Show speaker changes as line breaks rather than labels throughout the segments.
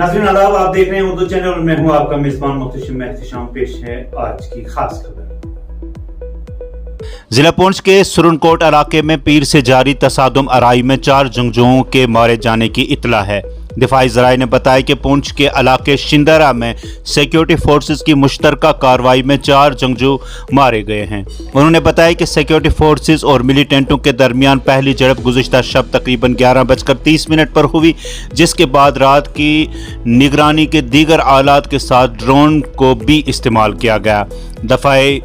नाज़रीन आदाब, आप देख रहे हैं उर्दू चैनल और मैं हूं आपका मेजबान मुख्तशिम एहतिशाम। पेश है आज की खास खबर।
जिला पुंछ के सुरनकोट इलाके में पीर से जारी तसादुम आराई में 4 जंगजुओं के मारे जाने की इत्तला है। दिफाई ज़राए ने बताया कि पुंछ के इलाके शिंदरा में सिक्योरिटी फोर्सेस की मुश्तरका कार्रवाई में 4 जंगजू मारे गए हैं। उन्होंने बताया कि सिक्योरिटी फोर्सेस और मिलिटेंटों के दरमियान पहली झड़प गुज़िश्ता शब तकरीबन 11:30 पर हुई, जिसके बाद रात की निगरानी के दीगर आलात के साथ ड्रोन को भी इस्तेमाल किया गया। दफाई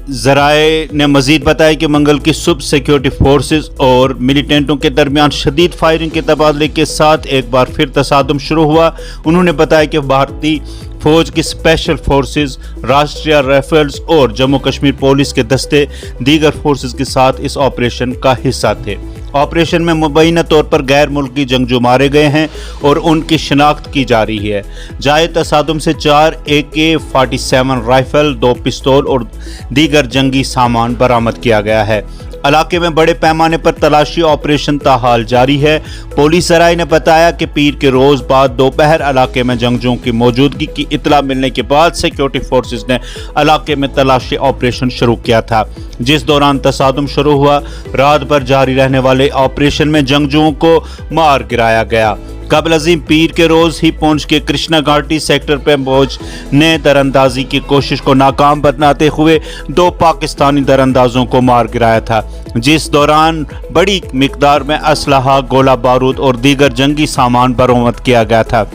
ज़राए ने मजीद बताया कि मंगल की सुबह सिक्योरिटी फोर्सेस और मिलिटेंटों के दरमियान शदीद फायरिंग के तबादले के साथ एक बार फिर तसादुम शुरू हुआ। उन्होंने बताया कि भारतीय फौज की स्पेशल फोर्सेस, राष्ट्रीय राइफल्स और जम्मू कश्मीर पुलिस के दस्ते दीगर फोर्सेस के साथ इस ऑपरेशन का हिस्सा थे। ऑपरेशन में मुबैना तौर पर गैर मुल्की जंगजू मारे गए हैं और उनकी शिनाख्त की जा रही है। जाए तसादुम से 4 AK-47 राइफल, 2 पिस्तौल और दीगर जंगी सामान बरामद किया गया है। इलाके में बड़े पैमाने पर तलाशी ऑपरेशन ताहाल जारी है। पुलिस ज़राए ने बताया कि पीर के रोज़ बाद दोपहर इलाके में जंगजुओं की मौजूदगी की इत्तला मिलने के बाद सिक्योरिटी फोर्सेस ने इलाके में तलाशी ऑपरेशन शुरू किया था, जिस दौरान तसादुम शुरू हुआ। रात भर जारी रहने वाले ऑपरेशन में जंगजुओं को मार गिराया गया। कबल अजीम पीर के रोज़ ही पुंछ के कृष्णा घाटी सेक्टर पर फौज ने दरअंदाजी की कोशिश को नाकाम बनाते हुए 2 पाकिस्तानी दरअंदाजों को मार गिराया था, जिस दौरान बड़ी मिकदार में असलहा, गोला बारूद और दीगर जंगी सामान बरामद किया गया था।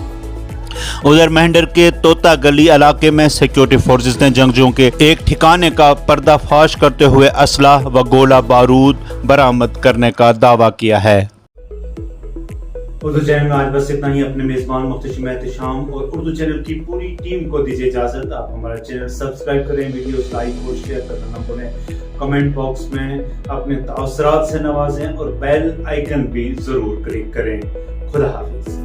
उधर मेहंडर के तोता गली इलाके में सिक्योरिटी फोर्सेस ने जंगजुओं के एक ठिकाने का पर्दाफाश करते हुए असलहा व गोला बारूद बरामद करने का दावा किया है।
उर्दू चैनल में आज बस इतना ही। अपने मेजबान मुख्तशिम एहतिशाम और उर्दू चैनल की पूरी टीम को दीजिए इजाजत। आप हमारा चैनल सब्सक्राइब करें, वीडियोस लाइक और शेयर करना न भूलें, कमेंट बॉक्स में अपने तासुरात से नवाजें और बेल आइकन भी जरूर क्लिक करें। खुदा हाफिज।